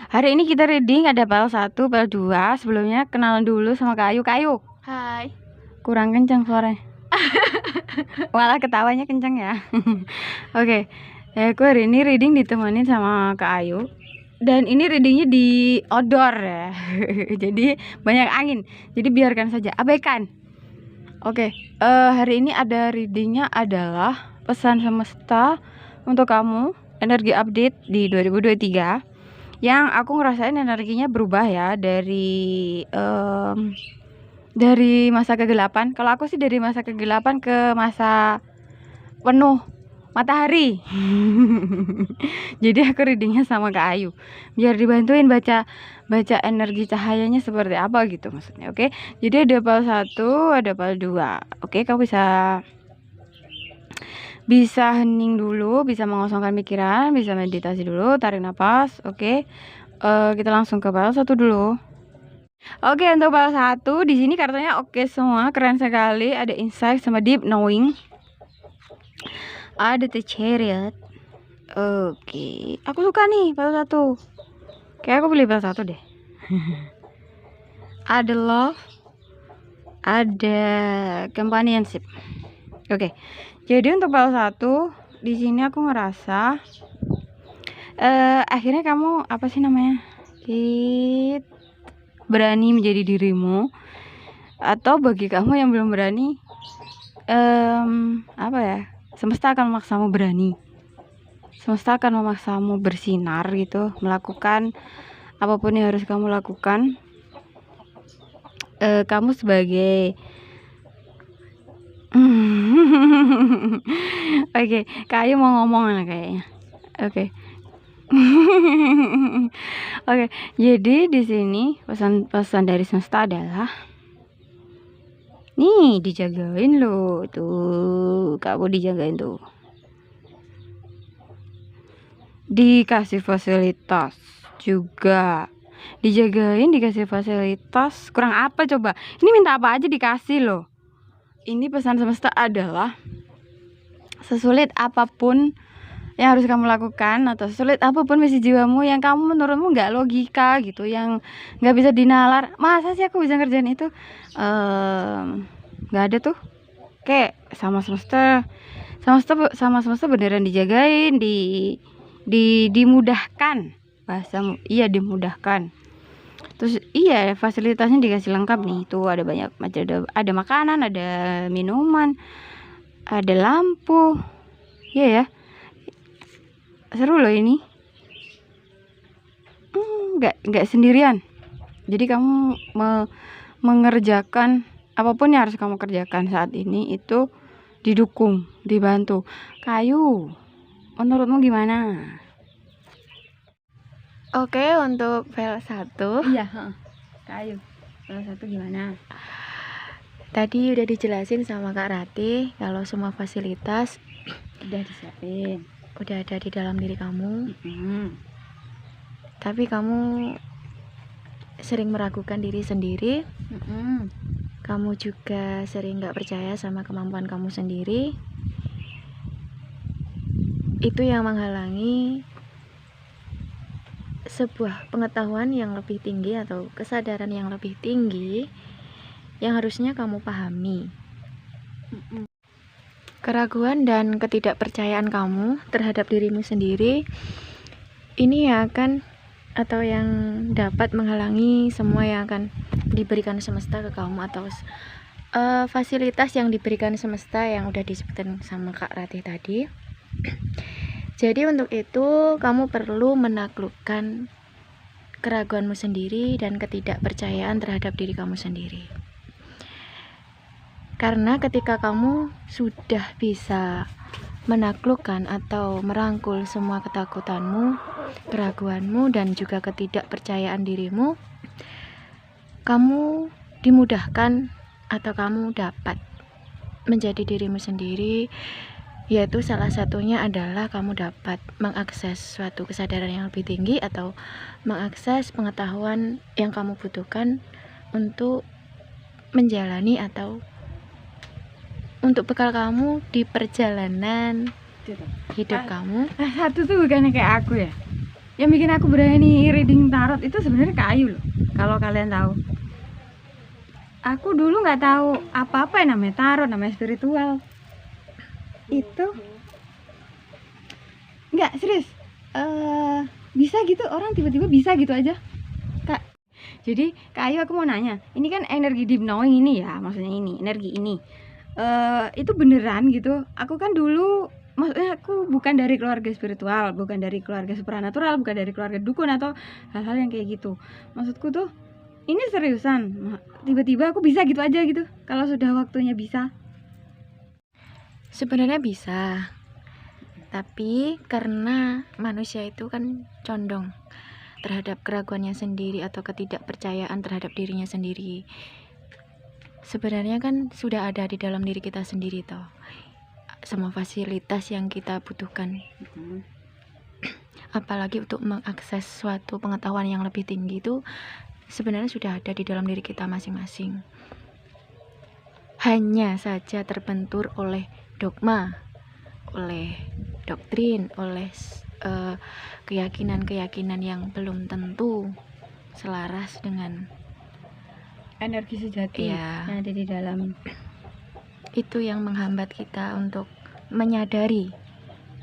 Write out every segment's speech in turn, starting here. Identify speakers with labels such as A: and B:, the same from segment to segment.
A: Hari ini kita reading ada PL 1, PL 2. Sebelumnya kenalan dulu sama Kak Ayu. Kak Ayu,
B: Hai.
A: kurang kenceng suaranya. Malah ketawanya kenceng ya. Oke. Aku hari ini reading ditemenin sama Kak Ayu. Dan ini readingnya di outdoor ya. Jadi banyak angin. Jadi biarkan saja, abaikan. Oke. Hari ini ada readingnya adalah pesan semesta untuk kamu, energi update di 2023. Yang aku ngerasain energinya berubah ya dari masa kegelapan. Kalau aku sih dari masa kegelapan ke masa penuh matahari. Jadi aku readingnya sama Kak Ayu biar dibantuin baca energi cahayanya seperti apa gitu maksudnya. Oke. Jadi ada PAL 1, ada PAL 2. Oke, kamu bisa hening dulu, bisa mengosongkan pikiran, bisa meditasi dulu, tarik nafas. Oke. Kita langsung ke PAL 1 dulu. Oke, untuk PAL 1 di sini kartunya oke semua, keren sekali. Ada insight sama deep knowing. Ada the chariot. Oke, aku suka nih PAL 1. Kayak aku beli PAL 1 deh. Ada love, ada companionship. Oke. Jadi untuk PAL 1 di sini aku ngerasa akhirnya kamu apa sih namanya? Berani menjadi dirimu. Atau bagi kamu yang belum berani, apa ya? Semesta akan memaksamu berani. Semesta akan memaksamu bersinar gitu, melakukan apapun yang harus kamu lakukan. Kamu sebagai Oke, Kak Ayu mau ngomong lah kayaknya. Oke. Oke, jadi di sini pesan dari semesta adalah nih dijagain loh, tuh kamu dijagain tuh, dikasih fasilitas juga, dijagain, dikasih fasilitas. Kurang apa coba? Ini minta apa aja dikasih loh. Ini pesan semesta adalah sesulit apapun yang harus kamu lakukan atau sesulit apapun misi jiwamu yang kamu menurutmu nggak logika gitu, yang nggak bisa dinalar, masa sih aku bisa ngerjain itu, nggak ada tuh. Kayak sama semesta beneran dijagain, dimudahkan bahasamu. Iya, dimudahkan. Terus iya, fasilitasnya dikasih lengkap nih. Tuh ada banyak macam, ada makanan, ada minuman, ada lampu. Iya ya. Seru loh ini. Nggak sendirian. Jadi kamu mengerjakan apapun yang harus kamu kerjakan saat ini itu didukung, dibantu. Kayu, menurutmu gimana?
B: Oke, untuk file 1.
A: Iya, Kayu. File 1 gimana?
B: Tadi udah dijelasin sama Kak Rati kalau semua fasilitas
A: udah disiapin,
B: udah ada di dalam diri kamu. Tapi kamu sering meragukan diri sendiri. Kamu juga sering gak percaya sama kemampuan kamu sendiri. Itu yang menghalangi sebuah pengetahuan yang lebih tinggi atau kesadaran yang lebih tinggi yang harusnya kamu pahami. Keraguan dan ketidakpercayaan kamu terhadap dirimu sendiri ini yang akan atau yang dapat menghalangi semua yang akan diberikan semesta ke kamu, atau fasilitas yang diberikan semesta yang udah disebutkan sama Kak Rati tadi. Jadi untuk itu kamu perlu menaklukkan keraguanmu sendiri dan ketidakpercayaan terhadap diri kamu sendiri. Karena ketika kamu sudah bisa menaklukkan atau merangkul semua ketakutanmu, keraguanmu, dan juga ketidakpercayaan dirimu, kamu dimudahkan atau kamu dapat menjadi dirimu sendiri. Yaitu salah satunya adalah kamu dapat mengakses suatu kesadaran yang lebih tinggi atau mengakses pengetahuan yang kamu butuhkan untuk menjalani atau untuk bekal kamu di perjalanan hidup kamu.
A: Satu tuh bukannya kayak aku ya? Yang bikin aku berani reading tarot itu sebenarnya Kak Ayu loh. Kalau kalian tahu. Aku dulu nggak tahu apa-apa yang namanya tarot, namanya spiritual. Itu nggak serius. Bisa gitu orang tiba-tiba bisa gitu aja. Kak. Jadi Kak Ayu aku mau nanya, ini kan energi deep knowing ini ya, maksudnya ini, energi ini. Itu beneran gitu. Aku kan dulu maksudnya aku bukan dari keluarga spiritual, bukan dari keluarga supranatural, bukan dari keluarga dukun atau hal-hal yang kayak gitu. Maksudku tuh ini seriusan, tiba-tiba aku bisa gitu aja gitu kalau sudah waktunya bisa.
B: Sebenarnya bisa, tapi karena manusia itu kan condong terhadap keraguannya sendiri atau ketidakpercayaan terhadap dirinya sendiri. Sebenarnya kan sudah ada di dalam diri kita sendiri toh, semua fasilitas yang kita butuhkan. Apalagi untuk mengakses suatu pengetahuan yang lebih tinggi itu sebenarnya sudah ada di dalam diri kita masing-masing. Hanya saja terbentur oleh dogma, oleh doktrin, oleh keyakinan-keyakinan yang belum tentu selaras dengan
A: Energi sejati
B: ya,
A: yang ada di dalam.
B: itu yang menghambat kita untuk menyadari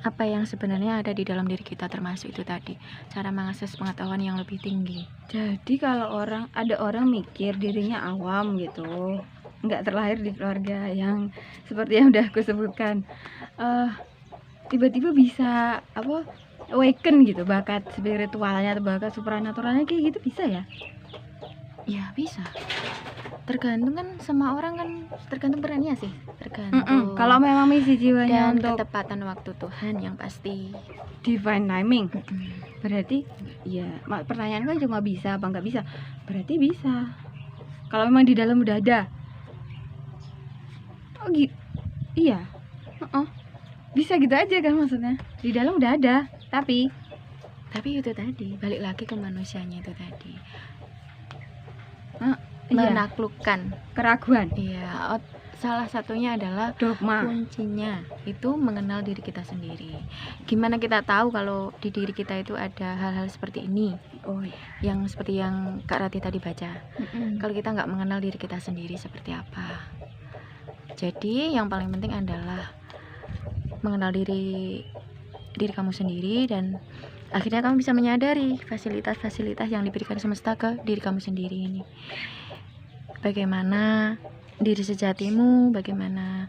B: apa yang sebenarnya ada di dalam diri kita, termasuk itu tadi cara mengakses pengetahuan yang lebih tinggi.
A: Jadi kalau ada orang mikir dirinya awam gitu, nggak terlahir di keluarga yang seperti yang udah aku sebutkan, tiba-tiba bisa awaken gitu bakat spiritualnya atau bakat supranaturalnya kayak gitu bisa ya?
B: Ya bisa, tergantung kan, sama orang kan tergantung perannya sih, tergantung
A: Kalau memang misi jiwanya
B: dan
A: untuk
B: ketepatan waktu Tuhan yang pasti.
A: divine timing, berarti ya pertanyaan kan cuma bisa apa nggak bisa, berarti bisa kalau memang di dalam udah ada. Oh gitu, iya, bisa gitu aja kan, maksudnya di dalam udah ada, tapi
B: itu tadi balik lagi ke manusianya itu tadi,
A: iya,
B: menaklukkan
A: keraguan,
B: iya. Salah satunya adalah
A: dogma.
B: kuncinya itu mengenal diri kita sendiri. Gimana kita tahu kalau di diri kita itu ada hal-hal seperti ini,
A: Oh iya.
B: yang seperti yang Kak Rati tadi baca. Kalau kita nggak mengenal diri kita sendiri seperti apa. Jadi yang paling penting adalah mengenal diri kamu sendiri, dan akhirnya kamu bisa menyadari fasilitas-fasilitas yang diberikan semesta ke diri kamu sendiri ini. Bagaimana diri sejatimu, bagaimana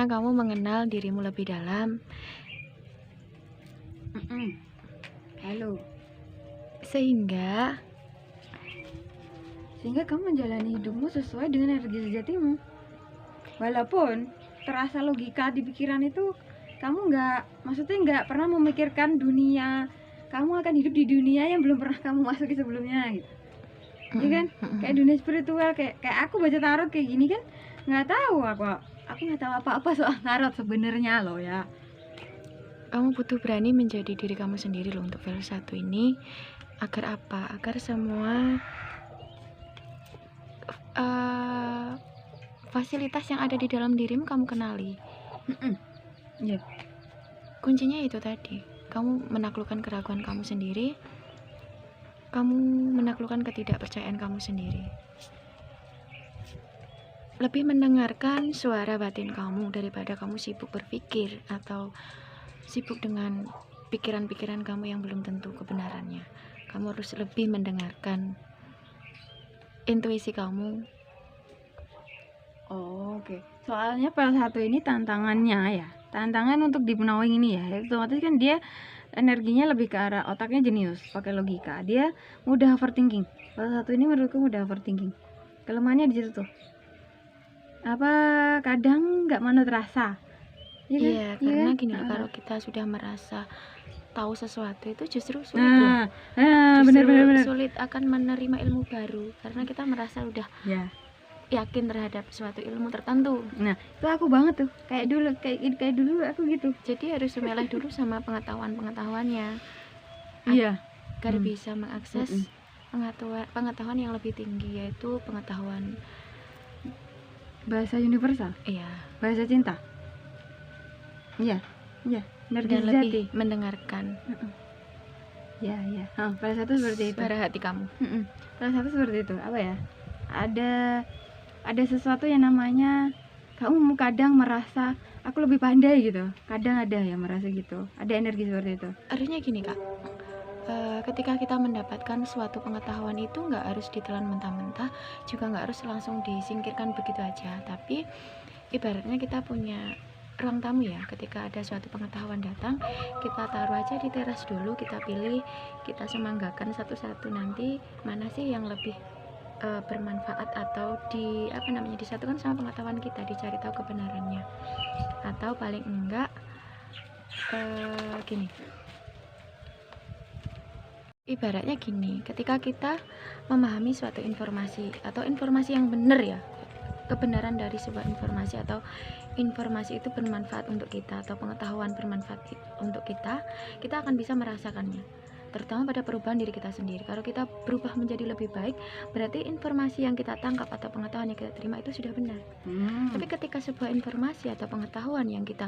B: kamu mengenal dirimu lebih dalam,
A: Halo.
B: sehingga
A: kamu menjalani hidupmu sesuai dengan energi sejatimu. Walaupun terasa logika di pikiran itu, kamu maksudnya nggak pernah memikirkan dunia, kamu akan hidup di dunia yang belum pernah kamu masuki sebelumnya gitu. Iya kan? Kayak dunia spiritual, kayak aku baca tarot kayak gini kan, nggak tahu aku nggak tahu apa-apa soal tarot sebenarnya loh ya.
B: kamu butuh berani menjadi diri kamu sendiri loh untuk fase 1 ini. Agar apa? Agar semua fasilitas yang ada di dalam dirimu kamu kenali.
A: Iya.
B: Kuncinya itu tadi, kamu menaklukkan keraguan kamu sendiri, kamu menaklukkan ketidakpercayaan kamu sendiri, lebih mendengarkan suara batin kamu daripada kamu sibuk berpikir atau sibuk dengan pikiran-pikiran kamu yang belum tentu kebenarannya. Kamu harus lebih mendengarkan intuisi kamu.
A: Oh, oke. Soalnya fase 1 ini tantangannya ya, tantangan untuk deep knowing ini ya, otomatis kan dia energinya lebih ke arah otaknya jenius, pakai logika, dia mudah overthinking. Fase 1 ini menurutku mudah overthinking. Kelemahannya di situ tuh, apa kadang nggak manut rasa.
B: Iya,
A: kan?
B: karena
A: Kan?
B: gini loh, kalau kita sudah merasa tahu sesuatu itu justru sulit
A: Nah,
B: justru
A: benar.
B: sulit akan menerima ilmu baru karena kita merasa udah
A: Ya.
B: yakin terhadap suatu ilmu tertentu.
A: Nah, itu aku banget tuh. Kayak dulu aku gitu.
B: Jadi harus memilih dulu sama pengetahuannya
A: Iya.
B: agar bisa mengakses pengetahuan yang lebih tinggi, yaitu pengetahuan
A: Bahasa universal,
B: iya,
A: bahasa cinta. Iya. energi
B: dan
A: sejati.
B: lebih mendengarkan
A: Ya, ya. Salah satu seperti itu.
B: suara hati kamu.
A: Salah satu seperti itu. Apa ya? Ada sesuatu yang namanya kamu kadang merasa aku lebih pandai gitu. Kadang ada yang merasa gitu. Ada energi seperti itu.
B: Harusnya gini kak, ketika kita mendapatkan suatu pengetahuan itu nggak harus ditelan mentah-mentah, juga nggak harus langsung disingkirkan begitu aja, tapi ibaratnya kita punya ruang tamu ya. Ketika ada suatu pengetahuan datang, kita taruh aja di teras dulu, kita pilih, kita semanggakan satu-satu, nanti mana sih yang lebih bermanfaat atau disatukan sama pengetahuan kita, dicari tahu kebenarannya. Atau paling enggak gini, ibaratnya gini, ketika kita memahami suatu informasi atau informasi yang benar ya, kebenaran dari sebuah informasi atau informasi itu bermanfaat untuk kita atau pengetahuan bermanfaat untuk kita akan bisa merasakannya, terutama pada perubahan diri kita sendiri. Kalau kita berubah menjadi lebih baik, berarti informasi yang kita tangkap atau pengetahuan yang kita terima itu sudah benar. Tapi ketika sebuah informasi atau pengetahuan yang kita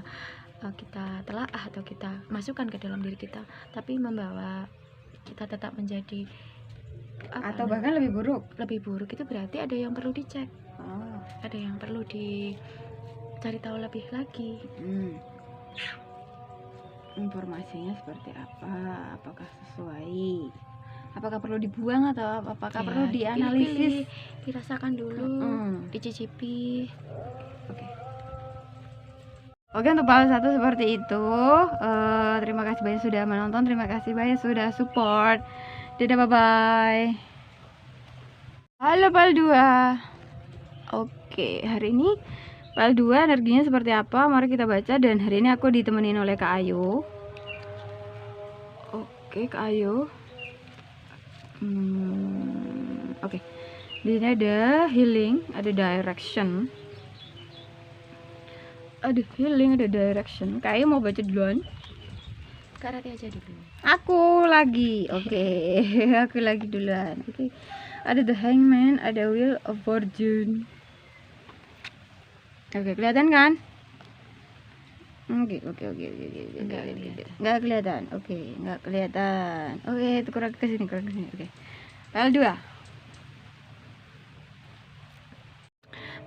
B: telaah atau kita masukkan ke dalam diri kita, tapi membawa kita tetap menjadi
A: Atau bahkan lebih buruk,
B: itu berarti ada yang perlu dicek. Ada yang perlu dicari tahu lebih lagi.
A: Informasinya seperti apa, apakah sesuai, apakah perlu dibuang atau apakah perlu dianalisis,
B: dirasakan dulu, dicicipi.
A: Oke, untuk PAL 1 seperti itu. Terima kasih banyak sudah menonton, terima kasih banyak sudah support. Dadah, bye-bye. Halo PAL 2. Oke, hari ini PAL 2 energinya seperti apa? Mari kita baca. Dan hari ini aku ditemenin oleh Kak Ayu. Oke, Kak Ayu. Oke. Di sini ada healing, ada direction. Ada healing, ada direction. Kak Ayu mau baca duluan?
B: Kak Rati aja dulu.
A: Aku lagi. Oke. Aku lagi duluan. Oke. Ada the hangman, ada wheel of fortune. Oke, kelihatan kan? Oke. Enggak kelihatan. Oke, enggak kelihatan. Oke, itu kurang ke sini. Oke. File 2.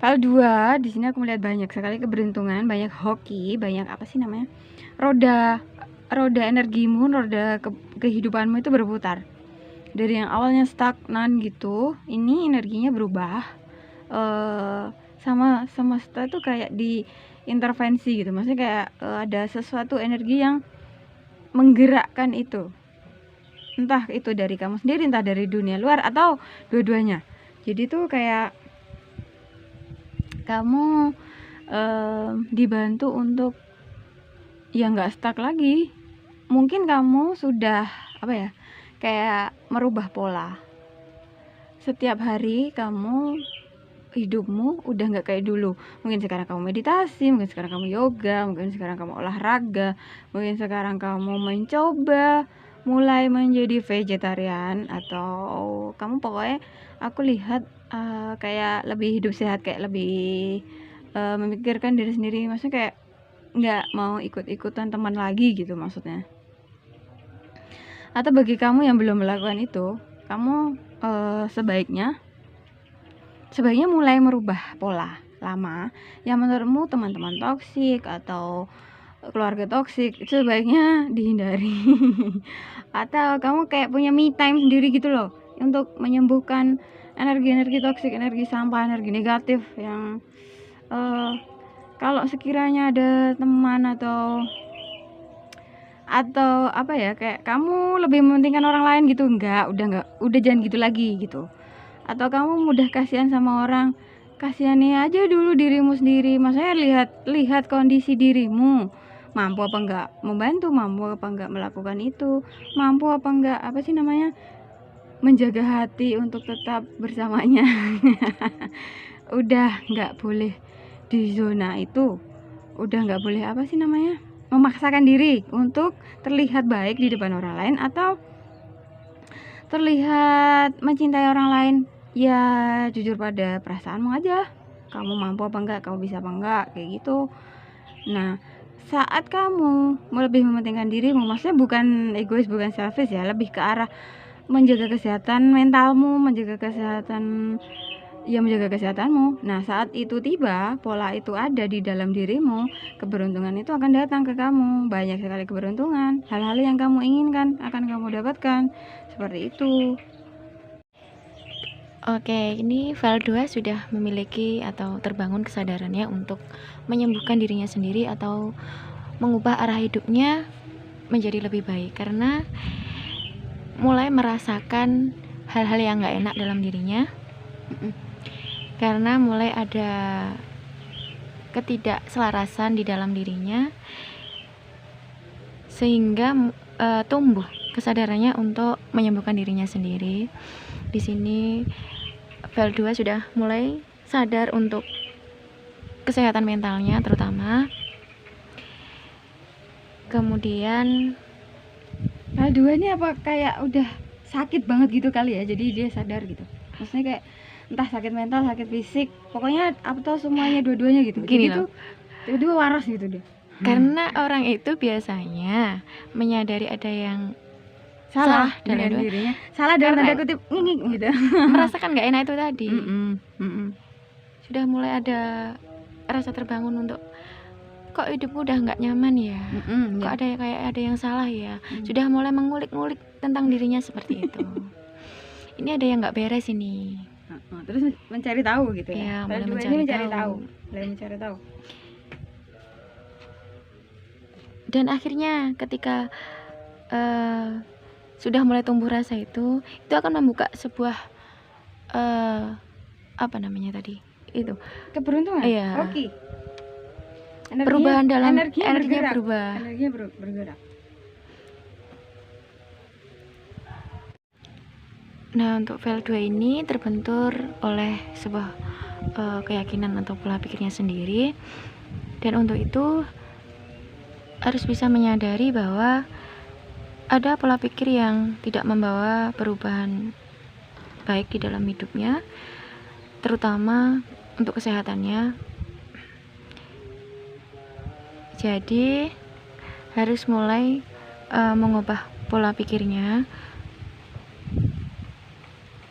A: File 2, di sini aku melihat banyak sekali keberuntungan, banyak hoki, banyak apa sih namanya? Roda energimu, roda kehidupanmu itu berputar. Dari yang awalnya stagnan gitu, ini energinya berubah. Sama semesta tuh kayak diintervensi gitu. Maksudnya kayak ada sesuatu energi yang menggerakkan itu. Entah itu dari kamu sendiri, entah dari dunia luar, atau dua-duanya. Jadi tuh kayak kamu dibantu untuk ya nggak stuck lagi. Mungkin kamu sudah kayak merubah pola. Setiap hari kamu hidupmu udah nggak kayak dulu. Mungkin sekarang kamu meditasi, mungkin sekarang kamu yoga, mungkin sekarang kamu olahraga, mungkin sekarang kamu mencoba mulai menjadi vegetarian, atau kamu pokoknya aku lihat kayak lebih hidup sehat, kayak lebih memikirkan diri sendiri. Maksudnya kayak nggak mau ikut-ikutan teman lagi gitu maksudnya. Atau bagi kamu yang belum melakukan itu, kamu sebaiknya mulai merubah pola lama yang menurutmu teman-teman toksik atau keluarga toksik, itu sebaiknya dihindari. Atau kamu kayak punya me time sendiri gitu loh, untuk menyembuhkan energi-energi toksik, energi sampah, energi negatif yang kalau sekiranya ada teman atau apa ya, kayak kamu lebih mementingkan orang lain gitu, udah jangan gitu lagi gitu. Atau kamu mudah kasihan sama orang, kasihani aja dulu dirimu sendiri. Maksudnya lihat kondisi dirimu, mampu apa enggak membantu, mampu apa enggak melakukan itu, mampu apa enggak menjaga hati untuk tetap bersamanya. Udah nggak boleh di zona itu, udah nggak boleh memaksakan diri untuk terlihat baik di depan orang lain atau terlihat mencintai orang lain. Ya jujur pada perasaanmu aja, kamu mampu apa enggak, kamu bisa apa enggak, kayak gitu. Nah, saat kamu lebih mementingkan dirimu, maksudnya bukan egois, bukan selfish ya, lebih ke arah menjaga kesehatan mentalmu, menjaga kesehatanmu. Nah, saat itu tiba, pola itu ada di dalam dirimu, keberuntungan itu akan datang ke kamu. Banyak sekali keberuntungan, hal-hal yang kamu inginkan akan kamu dapatkan. Seperti itu.
B: Oke, ini file 2 sudah memiliki atau terbangun kesadarannya untuk menyembuhkan dirinya sendiri atau mengubah arah hidupnya menjadi lebih baik, karena mulai merasakan hal-hal yang gak enak dalam dirinya, karena mulai ada ketidakselarasan di dalam dirinya, sehingga tumbuh kesadarannya untuk menyembuhkan dirinya sendiri. Di sini file 2 sudah mulai sadar untuk kesehatan mentalnya terutama. Kemudian
A: file 2 ini apa kayak udah sakit banget gitu kali ya, jadi dia sadar gitu. Maksudnya kayak entah sakit mental, sakit fisik, pokoknya atau semuanya, dua-duanya gitu.
B: Gini
A: jadi tuh tiba-tiba waras gitu deh.
B: Karena orang itu biasanya menyadari ada yang
A: salah
B: dalam
A: dirinya, salah dalam tanda kutip nging gitu,
B: merasakan gak enak itu tadi. Sudah mulai ada rasa terbangun untuk kok hidupku udah nggak nyaman ya, kok ada yang salah ya. Sudah mulai mengulik-ngulik tentang dirinya seperti itu. Ini ada yang nggak beres ini.
A: Terus mencari tahu gitu
B: ya.
A: Mulai mencari tahu.
B: Dan akhirnya ketika sudah mulai tumbuh rasa itu akan membuka sebuah apa namanya tadi itu,
A: keberuntungan.
B: Iya.
A: Oke.
B: Perubahan dalam
A: energinya
B: berubah.
A: Energinya bergerak.
B: Nah, untuk file 2 ini terbentur oleh sebuah keyakinan atau pola pikirnya sendiri, dan untuk itu harus bisa menyadari bahwa ada pola pikir yang tidak membawa perubahan baik di dalam hidupnya, terutama untuk kesehatannya. Jadi harus mulai mengubah pola pikirnya,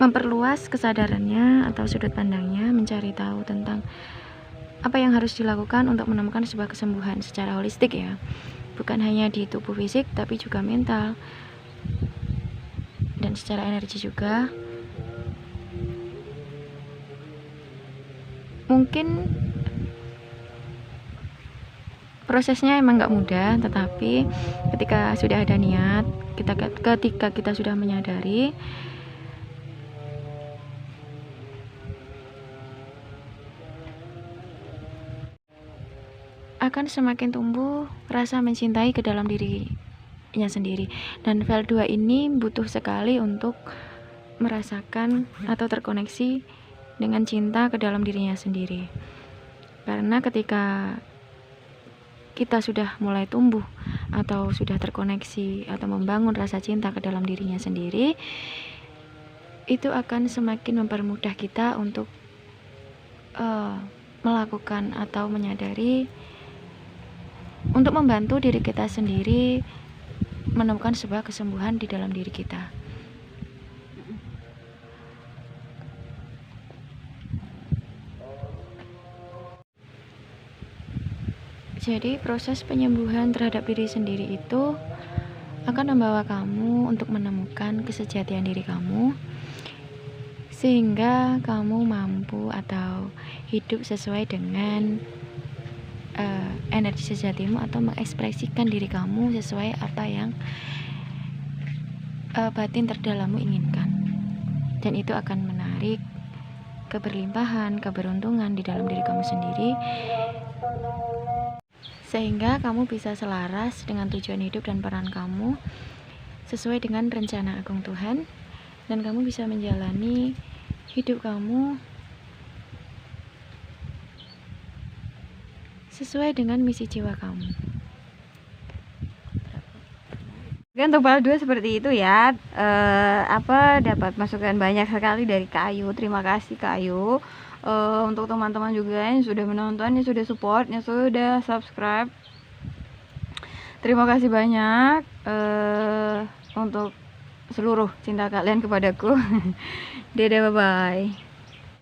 B: memperluas kesadarannya atau sudut pandangnya, mencari tahu tentang apa yang harus dilakukan untuk menemukan sebuah kesembuhan secara holistik ya, bukan hanya di tubuh fisik tapi juga mental dan secara energi juga. Mungkin prosesnya emang gak mudah, tetapi ketika sudah ada niat, ketika kita sudah menyadari, akan semakin tumbuh rasa mencintai ke dalam dirinya sendiri. Dan file 2 ini butuh sekali untuk merasakan atau terkoneksi dengan cinta ke dalam dirinya sendiri. Karena ketika kita sudah mulai tumbuh atau sudah terkoneksi atau membangun rasa cinta ke dalam dirinya sendiri, itu akan semakin mempermudah kita untuk melakukan atau menyadari untuk membantu diri kita sendiri menemukan sebuah kesembuhan di dalam diri kita. Jadi proses penyembuhan terhadap diri sendiri itu akan membawa kamu untuk menemukan kesejatian diri kamu, sehingga kamu mampu atau hidup sesuai dengan energi sejatimu atau mengekspresikan diri kamu sesuai apa yang batin terdalammu inginkan. Dan itu akan menarik keberlimpahan, keberuntungan di dalam diri kamu sendiri, sehingga kamu bisa selaras dengan tujuan hidup dan peran kamu sesuai dengan rencana agung Tuhan, dan kamu bisa menjalani hidup kamu sesuai dengan misi jiwa kamu.
A: Untuk file 2 seperti itu ya. Dapat masukan banyak sekali dari Kak Ayu. Terima kasih Kak Ayu. Untuk teman-teman juga yang sudah menonton, yang sudah support, yang sudah subscribe. Terima kasih banyak untuk seluruh cinta kalian kepadaku. Dadah, bye-bye.